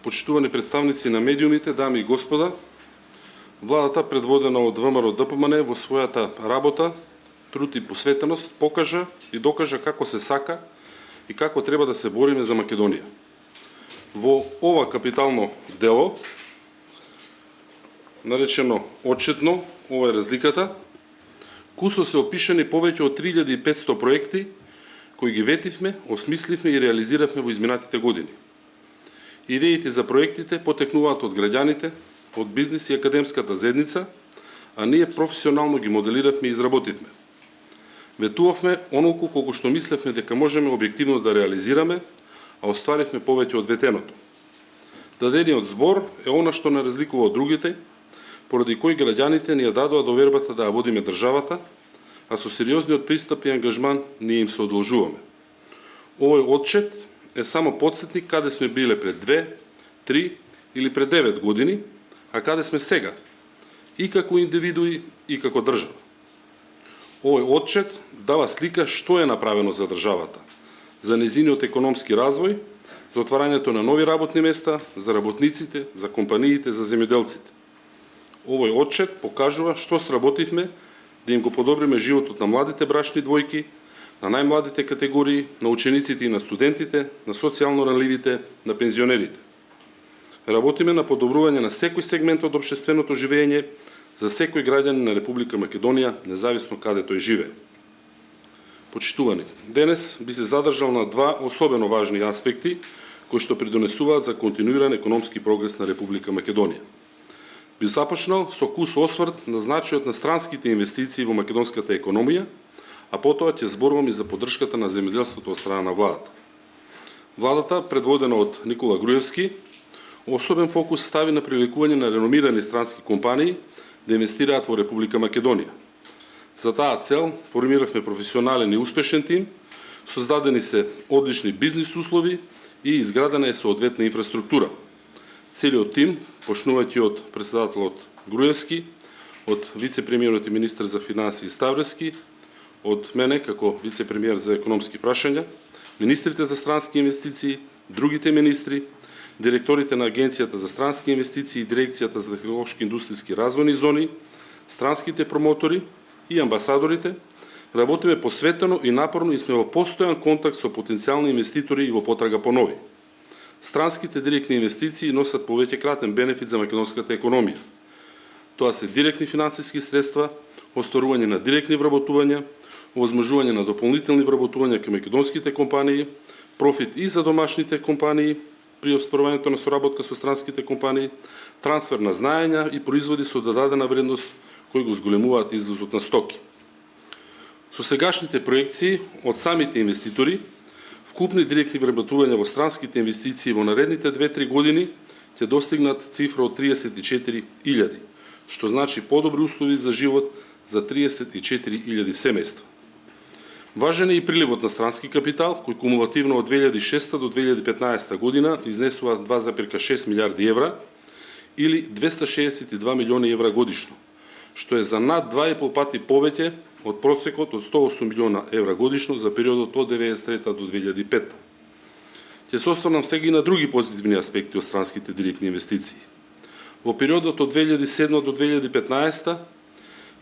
почитувани представници на медиумите, дами и господа, владата предводена од ВМРО ДПМН во својата работа, труд и посветеност покажа и докажа како се сака и како треба да се бориме за Македонија. Во ова капитално дело, наречено отчетно, ова е разликата, кусо се опишани повеќе од 3500 проекти кои ги ветивме, осмисливме и реализиравме во изминатите години. Идеите за проектите потекнуваат од граѓаните, од бизнис и академската заедница, а ние професионално ги моделиравме и изработивме. Ветувавме онолку колку што мислевме дека можеме објективно да реализираме, а остваривме повеќе од ветеното. Дадениот збор е она што не разликува од другите, поради кои граѓаните ни ја дадоа довербата да ја водиме државата, а со сериозниот пристап и ангажман ние им се одолжуваме. Овој отчет е само подсетник каде сме биле пред 2, 3 или пред 9 години, а каде сме сега, и како индивидуи, и како држава. Овој отчет дава слика што е направено за државата, за незиниот економски развој, за отварањето на нови работни места, за работниците, за компаниите, за земјоделците. Овој отчет покажува што сработивме да им го подобриме животот на младите брачни двојки, на најмладите категории, на учениците и на студентите, на социјално ранливите, на пензионерите. Работиме на подобрување на секој сегмент од општественото живење за секој граѓанин на Република Македонија, независно каде тој живее. Почитувани, денес би се задржал на два особено важни аспекти кои што придонесуваат за континуиран економски прогрес на Република Македонија. Би започнал со кус осврт на значајот на странските инвестиции во македонската економија, а потоа ќе зборувам и за поддршката на земјоделството од страна на владата. Владата, предводена од Никола Груевски, особен фокус стави на привлекување на реномирани странски компании да инвестираат во Република Македонија. За таа цел формиравме професионален и успешен тим, создадени се одлични бизнис услови и изградена е соодветна инфраструктура. Целиот тим, почнувајќи од председателот Груевски, од вице-премиерот и министр за финансии Ставревски, од мене како вице-премиер за економски прашања, министрите за странски инвестиции, другите министри, директорите на Агенцијата за странски инвестиции и Дирекцијата за технолошки индустријски развојни зони, странските промотори и амбасадорите, работиме посветено и напорно и сме во постојан контакт со потенцијални инвеститори и во потрага по нови. Странските директни инвестиции носат повеќе кратен бенефит за македонската економија. Тоа се директни финансиски средства, остварување на директни вработувања, овозможување на дополнителни вработувања кај македонските компании, профит и за домашните компании при остварувањето на соработка со странските компании, трансфер на знаења и производи со додадена вредност кои го зголемуваат извозот на стоки. Со сегашните проекции од самите инвеститори, вкупни директни вработувања во странските инвестиции во наредните 2-3 години ќе достигнат цифра од 34.000, што значи подобри услови за живот за 34.000 семејства. Важен е и приливот на странски капитал, кој кумулативно од 2006 до 2015 година изнесува 2,6 милиарди евра или 262 милиони евра годишно, што е за над 2,5 пати повеќе од просекот од 108 милиона евра годишно за периодот од 1993 до 2005. Ќе се осврнам сега и на други позитивни аспекти од странските директни инвестиции. Во периодот од 2007 до 2015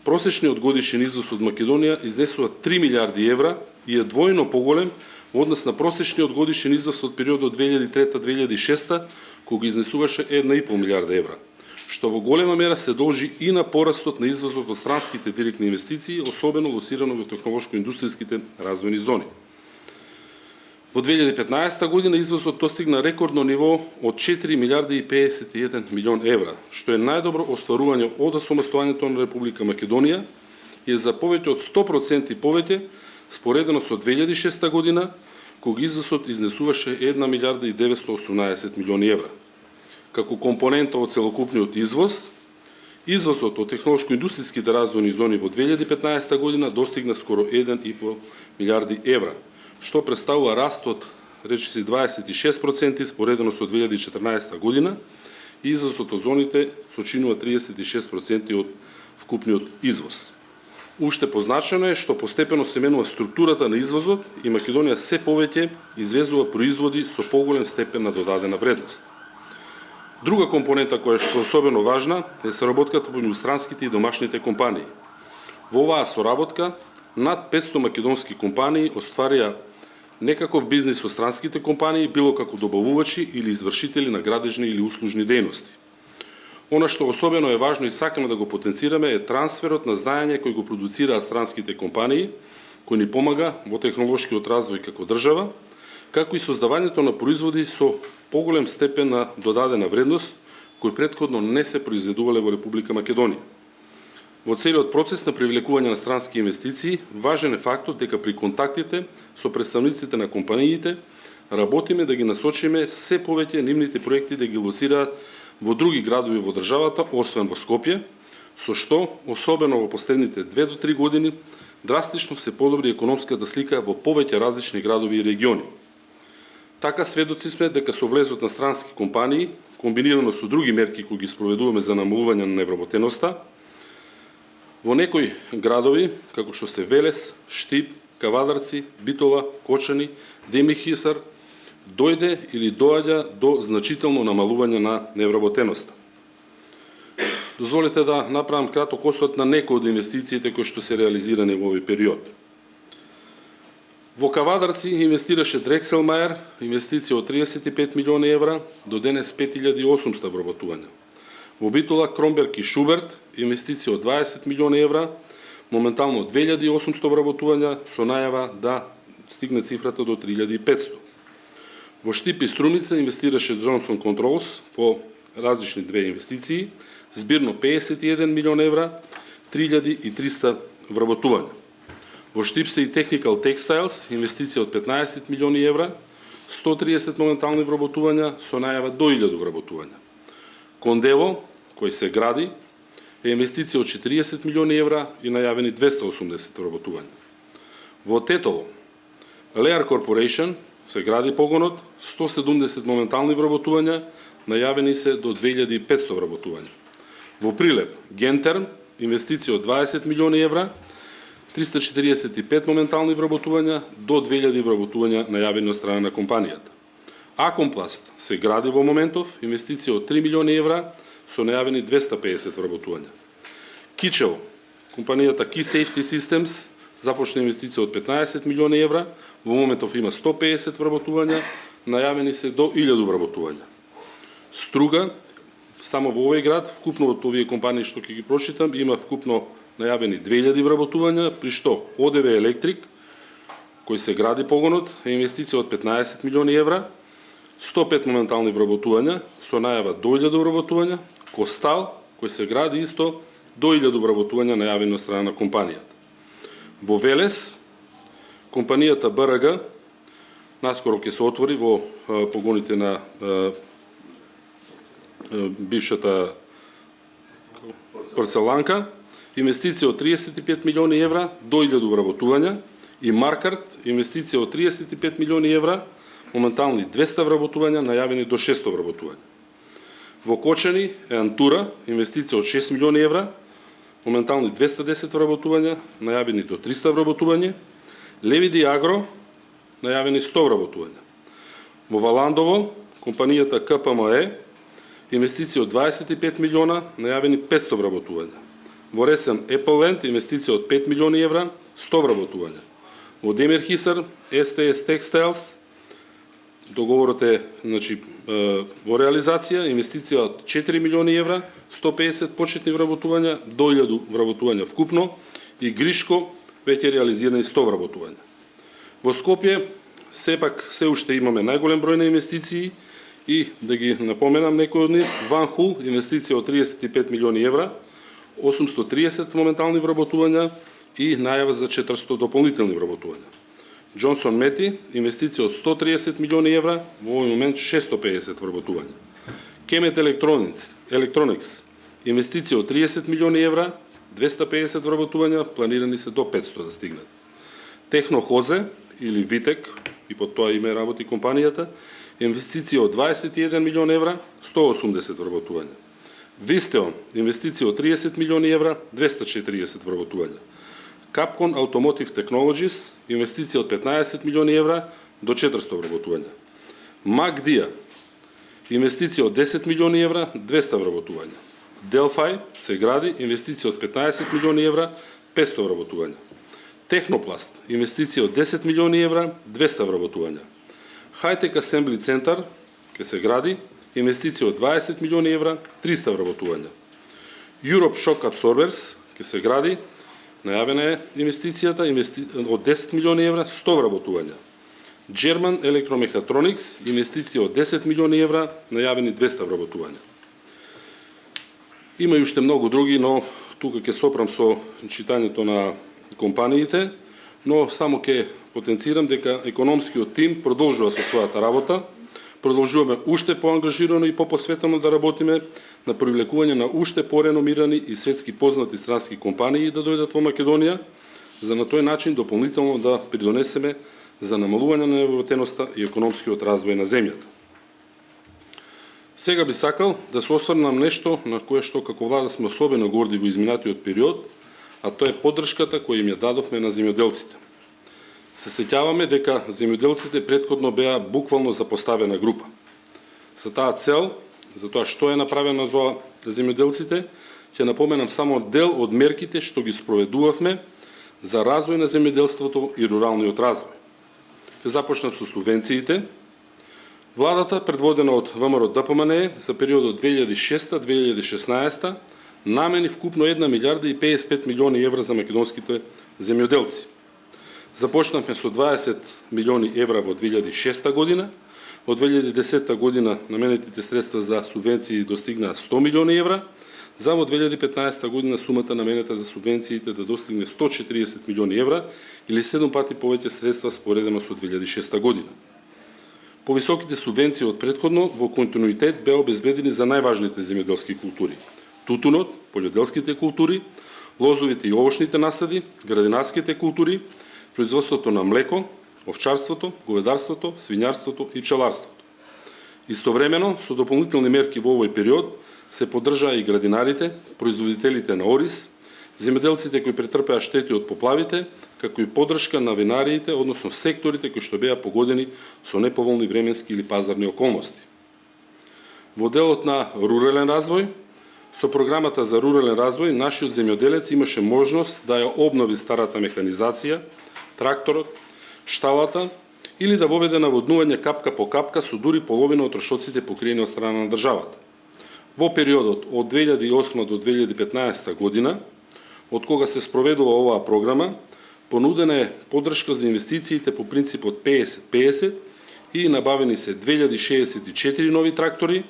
просечниот годишен износ од Македонија изнесува 3 милиарди евра и е двојно поголем во однос на просечниот годишен износ од периодот 2003-2006, кога изнесуваше 1,5 милиарда евра, што во голема мера се должи и на порастот на извозот од странските директни инвестиции, особено лоцирано во технолошко-индустријските развојни зони. Во 2015 година извозот достигна рекордно ниво од 4 милиарди и 51 милион евра, што е најдобро остварување од осамостојањето на Република Македонија и е за повеќе од 100% повеќе споредено со 2006 година, кога извозот изнесуваше 1 милиарда и 918 милиони евра. Како компонента од целокупниот извоз, извозот од технолошко-индустријските развојни зони во 2015 година достигна скоро 1,5 милиарди евра, што представува раст од речиси 26% споредено со 2014 година, и извозот од зоните сочинува 36% од вкупниот извоз. Уште позначено е што постепено се менува структурата на извозот и Македонија се повеќе извезува производи со поголем степен на додадена вредност. Друга компонента која што е особено важна е соработката помеѓу странските и домашните компании. Во оваа соработка над 500 македонски компании остварија некаков бизнис со странските компании, било како добавувачи или извршители на градежни или услужни дејности. Она што особено е важно и сакаме да го потенцираме е трансферот на знаење кој го продуцираат странските компании, кој ни помага во технолошкиот развој како држава, како и создавањето на производи со поголем степен на додадена вредност, кои претходно не се произведувале во Република Македонија. Во целиот процес на привлекување на странски инвестиции, важен е фактот дека при контактите со представниците на компаниите работиме да ги насочиме се повеќе нивните проекти да ги лоцираат во други градови во државата, освен во Скопје, со што, особено во последните 2 до 3 години, драстично се подобри економската слика во повеќе различни градови и региони. Така сведоци сме дека со влезот на странски компании, комбинирано со други мерки кои ги спроведуваме за намалување на невработеноста, во некои градови, како што се Велес, Штип, Кавадарци, Битола, Кочани, Демихисар, дојде или доаѓа до значително намалување на невработеноста. Дозволете да направам краток осврт на некои од инвестициите кои што се реализирани во овој период. Во Кавадарци инвестираше Дрекселмајер, инвестиција од 35 милиони евра, до денес 5800 вработувања. Во Битола, Кромберг и Шуберт, инвестиција од 20 милиони евра, моментално 2800 вработувања, со најава да стигне цифрата до 3500. Во Штип и Струмица инвестираше Johnson Controls во различни две инвестиции, збирно 51 милион евра, 3300 вработувања. Во Штип се и Technical Textiles, инвестиција од 15 милиони евра, 130 моментални вработувања, со најава до 1000 вработувања. Кондево, кој се гради, е инвестиција од 40 милиони евра и најавени 280 вработувања. Во Тетово, Lear Corporation се гради погонот, 170 моментални вработувања, најавени се до 2500 вработувања. Во Прилеп, Гентерм, инвестиција од 20 милиони евра, 345 моментални вработувања, до 2000 вработувања најавени од страна на компанијата. Акомпласт се гради во моментов, инвестиција од 3 милиони евра, со најавени 250 вработувања. Кичево, компанијата Key Safety Systems, започна инвестиција од 15 милиони евра, во моментов има 150 вработувања, најавени се до 1000 вработувања. Струга, само во овој град, вкупно од овие компании што ќе ги прочитам, има вкупно најавени 2000 вработувања, при што ОДВ Електрик, кој се гради погонот, е инвестиција од 15 милиони евра, 105 моментални вработувања, со најава до 1000 вработувања, Костал, кој се гради исто, до 1000 вработувања најавени од страна на компанијата. Во Велес, компанијата БРГ, наскоро ќе се отвори во погоните на бившата порцеланка, инвестиција од 35 милиони евра до 1000 вработувања, и Маркарт, инвестиција од 35 милиони евра, моментални 200 вработувања, најавени до 600 вработувања. Во Кочани е Антура, инвестиција од 6 милиони евра, моментални 210 вработувања, најавени до 300 вработувања. Левиди Агро, најавени 100 вработувања. Во Валандово, компанијата КПМЕ, инвестиција од 25 милиона, најавени 500 вработувања. Во Ресен Еплленд, инвестиција од 5 милиони евра, 100 вработувања. Во Демирхисар, STS Textiles, договорот е во реализација, инвестиција од 4 милиони евра, 150 почетни вработувања, до 1000 вработувања вкупно, и Гришко веќе реализирани 100 вработувања. Во Скопје, сепак се уште имаме најголем број на инвестиции и да ги напоменам некои од нив. Ван Хул, инвестиција од 35 милиони евра, 830 моментални вработувања и најава за 400 дополнителни вработувања. Джонсон Мети, инвестиција од 130 милиони евра, во овој момент 650 вработувања. Кемет Electronics, инвестиција од 30 милиони евра, 250 вработувања, планирани се до 500 да стигнат. Технохозе, или Витек, и под тоа име работи компанијата, инвестиција од 21 милион евра, 180 вработувања. Вистеон, инвестиција од 30 милиони евра, 240 вработувања. Capcom Automotive Technologies, инвестиција од 15 милиони евра до 400 вработувања. Макдија, инвестиција од 10 милиони евра, 200 вработувања. Делфај се гради, инвестиција од 15 милиони евра, 500 вработувања. Технопласт, инвестиција од 10 милиони евра, 200 вработувања. Хайтек Асембли центар ќе се гради, инвестиција од 20 милиони евра, 300 вработувања. Europe Shock Absorbers ќе се гради, најавена е инвестицијата од 10 милиони евра, 100 вработувања. German Electromechatronics, инвестиција од 10 милиони евра, најавени 200 вработувања. Има и уште многу други, но тука ќе сопрам со читањето на компаниите, но само ќе потенцирам дека економскиот тим продолжува со својата работа, продолжуваме уште поангажирано и попосветено да работиме на привлекување на уште пореномирани и светски познати странски компании да дојдат во Македонија, за на тој начин дополнително да придонесеме за намалување на невработеноста и економскиот развој на земјата. Сега би сакал да се осврнам нешто на кое што како влада сме особено горди во изминатиот период, а тоа е поддршката која им ја дадовме на земјоделците. Се сеќаваме дека земјоделците претходно беа буквално запоставена група. За таа цел, за тоа што е направено за земјоделците, ќе напоменам само дел од мерките што ги спроведувавме за развој на земјоделството и руралниот развој. Ќе започнам со субвенциите. Владата, предводена од ВМРО ДПМНЕ, за периодот 2006-2016 намени вкупно 1 милиарда и 55 милиони евра за македонските земјоделци. Започнавме со 20 милиони евра во 2006 година, во 2010 година наменетите средства за субвенции достигнаа 100 милиони евра, за во 2015 година сумата наменета за субвенциите да достигне 140 милиони евра или 7 пати повеќе средства споредено со 2006 година. Повисоките субвенции од претходно во континуитет беа обезбедени за најважните земјоделски култури: тутунот, полјоделските култури, лозовите и овошните насади, градинарските култури, производството на млеко, овчарството, говедарството, свињарството и пчеларството. Истовремено, со дополнителни мерки во овој период се поддржаа и градинарите, производителите на ориз, земјоделците кои претрпеа штети од поплавите, како и поддршка на винариите, односно секторите кои што беа погодени со неповолни временски или пазарни околности. Во делот на рурален развој, со програмата за рурален развој, нашиот земјоделец имаше можност да ја обнови старата механизација, тракторот, шталата или да воведе наводнување капка по капка со дури половина од трошоците покриени од страна на државата. Во периодот од 2008 до 2015 година, од кога се спроведува оваа програма, понудена е поддршка за инвестициите по принципот 50-50 и набавени се 2064 нови трактори,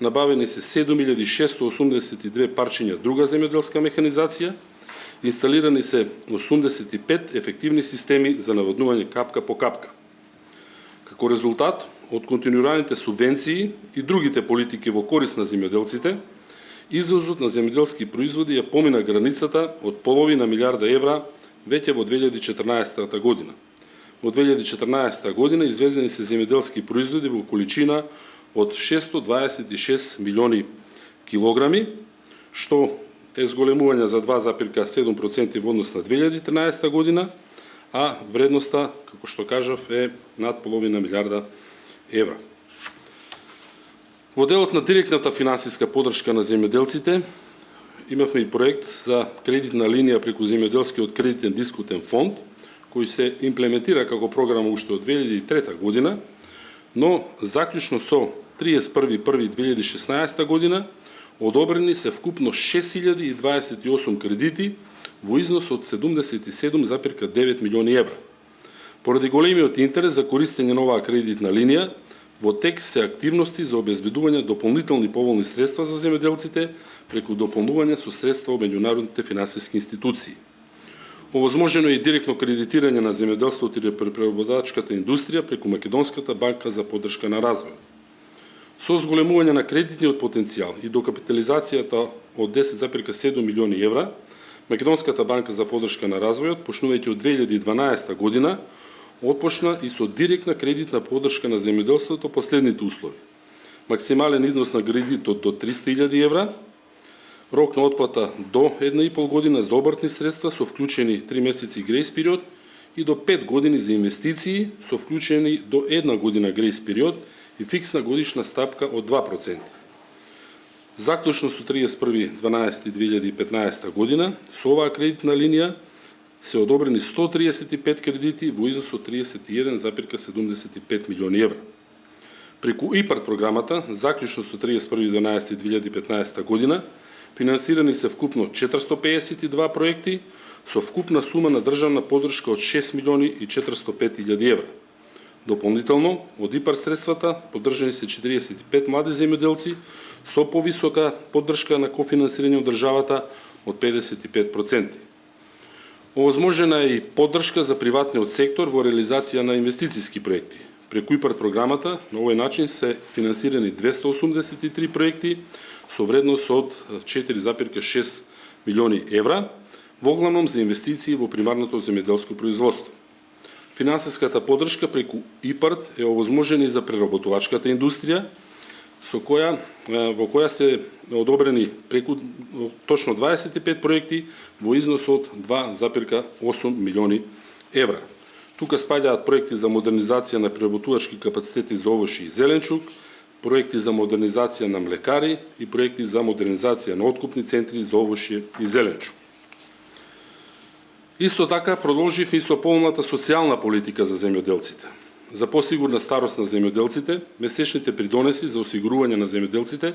набавени се 7682 парчиња друга земјоделска механизација, инсталирани се 85 ефективни системи за наводнување капка по капка. Како резултат од континуираните субвенции и другите политики во корист на земјоделците, извозот на земјоделски производи ја помина границата од половина милиарда евра веќе во 2014 година. Во 2014 година извезени се земјоделски производи во количина од 626 милиони килограми, што е зголемување за 2,7% во однос на 2013 година, а вредноста, како што кажав, е над половина милиарда евра. Во делот на директната финансиска поддршка на земјоделците, имавме и проект за кредитна линија преку земјоделскиот кредитен дискутен фонд, кој се имплементира како програма уште од 2003 година, но заклучно со 31.1.2016 година одобрени се вкупно 6028 кредити во износ од 77,9 милиони евра. Поради големиот интерес за користење на оваа кредитна линија, во тек се активности за обезбедување дополнителни поволни средства за земјоделците преку дополнување со средства од меѓународните финансиски институции. Овозможено е и директно кредитирање на земјоделството и преработвачката индустрија преку Македонската банка за поддршка на развој. Со зголемување на кредитниот потенцијал и докапитализацијата од 10,7 милиони евра, Македонската банка за поддршка на развојот, почнувајќи од 2012 година, отпочна и со директна кредитна поддршка на земјоделството по следните услови: максимален износ на кредитот до 300.000 евра, рок на отплата до 1,5 година за обртни средства со вклучени 3 месеци грејс период и до 5 години за инвестиции со вклучени до 1 година грејс период и фиксна годишна стапка од 2%. Заклучно со 31.12.2015 година, со оваа кредитна линија се одобрени 135 кредити во износ од 31,75 милиони евра. Преку ИПАРД програмата, заклучно со 31.12.2015 година, финансирани се вкупно 452 проекти со вкупна сума на државна поддршка од 6 милиони и 405 илјади евра. Дополнително, од ИПАРД средствата поддржани се 45 млади земјоделци со повисока поддршка на кофинансирање од државата од 55%. Овозможена е и поддршка за приватниот сектор во реализација на инвестициски проекти. Преку ИПАРД програмата, на овој начин се финансирани 283 проекти со вредност од 4,6 милиони евра, во главном за инвестиции во примарното земјоделско производство. Финансиската поддршка преку ИПАРД е овозможена и за преработувачката индустрија, во која се одобрени преку точно 25 проекти во износ од 2,8 милиони евра. Тука спаѓаат проекти за модернизација на преработувачки капацитети за овошје и зеленчук, проекти за модернизација на млекари и проекти за модернизација на откупни центри за овошје и зеленчук. Исто така продолживме и со полната социјална политика за земјоделците. За посигурна старост на земјоделците, месечните придонеси за осигурување на земјоделците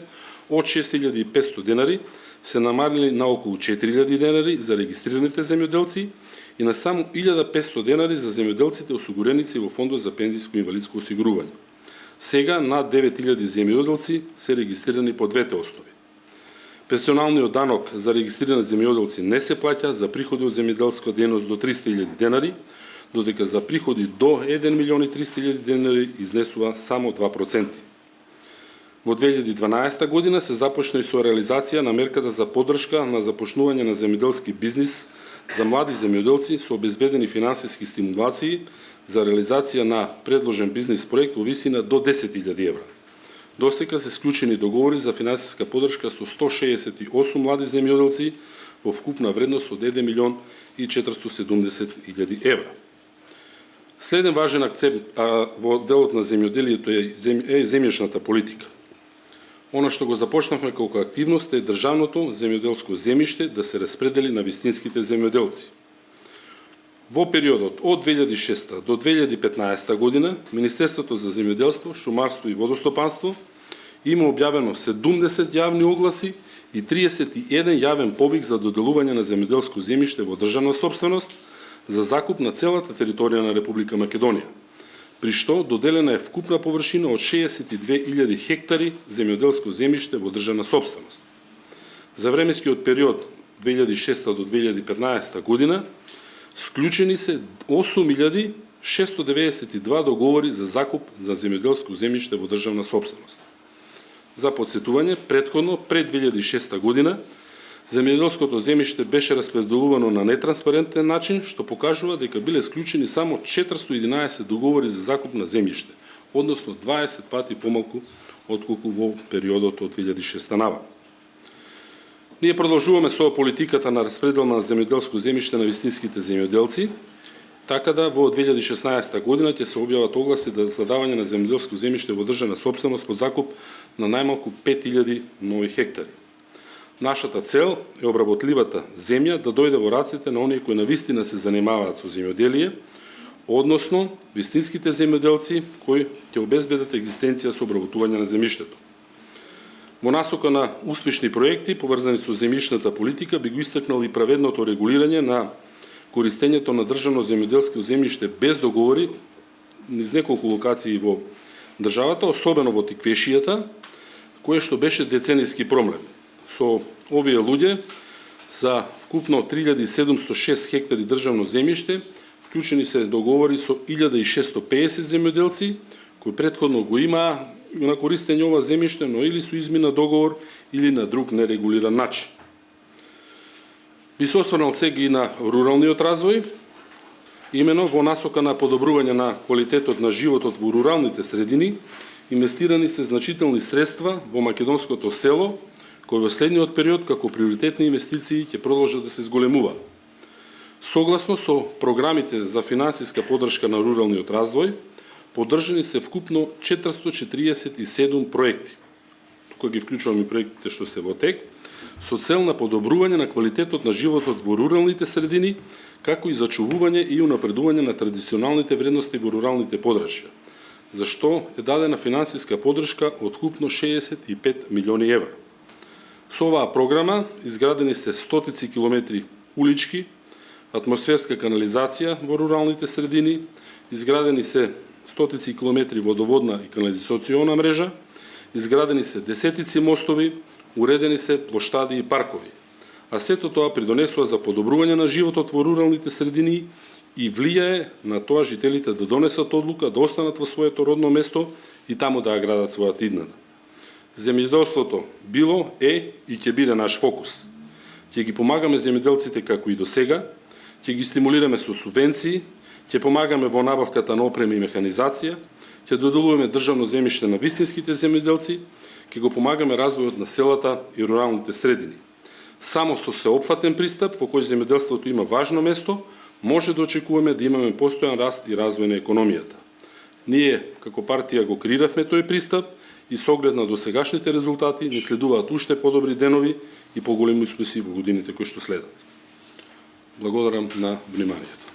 од 6.500 денари се намалили на околу 4.000 денари за регистрираните земјоделци и на само 1.500 денари за земјоделците осигуреници во фондот за пензиско и инвалидско осигурување. Сега над 9.000 земјоделци се регистрирани по двете основи. Пенсионалниот данок за регистрирани земјоделци не се плаќа за приходи од земјоделска дејност до 300.000 денари, додека за приходи до 1.300.000 денари изнесува само 2%. Во 2012 година се започна и со реализација на мерката за поддршка на започнување на земјоделски бизнис за млади земјоделци со обезбедени финансиски стимулации за реализација на предложен бизнис проект во висина до 10.000 евра. Досега се склучени договори за финансиска поддршка со 168 млади земјоделци во вкупна вредност од 1 милион и 470 илјади евра. Следен важен акцент во делот на земјоделието е земјишната политика. Она што го започнавме како активност е државното земјоделско земјиште да се распредели на вистинските земјоделци. Во периодот од 2006 до 2015 година, Министерството за земјоделство, шумарство и водостопанство има објавено 70 јавни огласи и 31 јавен повик за доделување на земјоделско земјиште во државна сопственост за закуп на целата територија на Република Македонија, при што доделена е вкупна површина од 62.000 хектари земјоделско земјиште во државна сопственост. За временскиот период 2006 до 2015 година склучени се 8.692 договори за закуп за земјоделско земјиште во државна сопственост. За подсетување, претходно, пред 2006 година, земјоделското земјиште беше распределувано на нетранспарентен начин, што покажува дека биле склучени само 411 договори за закуп на земјиште, односно 20 пати помалку отколку во периодот од 2006 наваму. Ние продолжуваме со политиката на распредел на земјоделско земјиште на вистинските земјоделци, така да во 2016 година ќе се објават огласи за давање на земјоделско земјиште во државна сопственост под закуп на најмалку 5.000 нови хектари. Нашата цел е обработливата земја да дојде во раците на оние кои навистина се занимаваат со земјоделие, односно вистинските земјоделци кои ќе обезбедат екзистенција со обработување на земјиштето. Во насока на успешни проекти поврзани со земјишната политика би го истакнал и праведното регулирање на користењето на државно земјоделско земјиште без договори низ неколку локации во државата, особено во Тиквешијата, кое што беше деценијски проблем. Со овие луѓе за вкупно 3706 хектари државно земјиште вклучени се договори со 1650 земјоделци кои претходно го имаа на користење ова земјиште, но или со измина договор или на друг нерегулиран начин. Би се осврнал сега и на руралниот развој, имено во насока на подобрување на квалитетот на животот во руралните средини, инвестирани се значителни средства во македонското село, кои во следниот период како приоритетни инвестиции ќе продолжат да се зголемуваат. Согласно со програмите за финансиска поддршка на руралниот развој, Поддржани се вкупно 447 проекти. Тука ги вклучувам и проектите што се во тек, со цел на подобрување на квалитетот на животот во руралните средини, како и зачувување и унапредување на традиционалните вредности во руралните подрачја, за што е дадена финансиска поддршка од вкупно 65 милиони евра. Со оваа програма изградени се стотици километри улички, атмосферска канализација во руралните средини, изградени се стотици километри водоводна и канализациона мрежа, изградени се десетици мостови, уредени се плоштади и паркови. А сето тоа придонесува за подобрување на животот во руралните средини и влијае на тоа жителите да донесат одлука да останат во своето родно место и таму да ја градат својата иднина. Земјоделството било е и ќе биде наш фокус. Ќе ги помагаме земјоделците како и до сега, ќе ги стимулираме со субвенции, ќе помагаме во набавката на опрема и механизација, ќе доделуваме државно земјиште на вистинските земјоделци, ќе го помагаме развојот на селата и руралните средини. Само со сеопфатен пристап во кој земјоделството има важно место, може да очекуваме да имаме постојан раст и развој на економијата. Ние како партија го креиравме тој пристап и со оглед на досегашните резултати ни следуваат уште подобри денови и поголеми успеси во годините кои што следат. Благодарам на вниманието.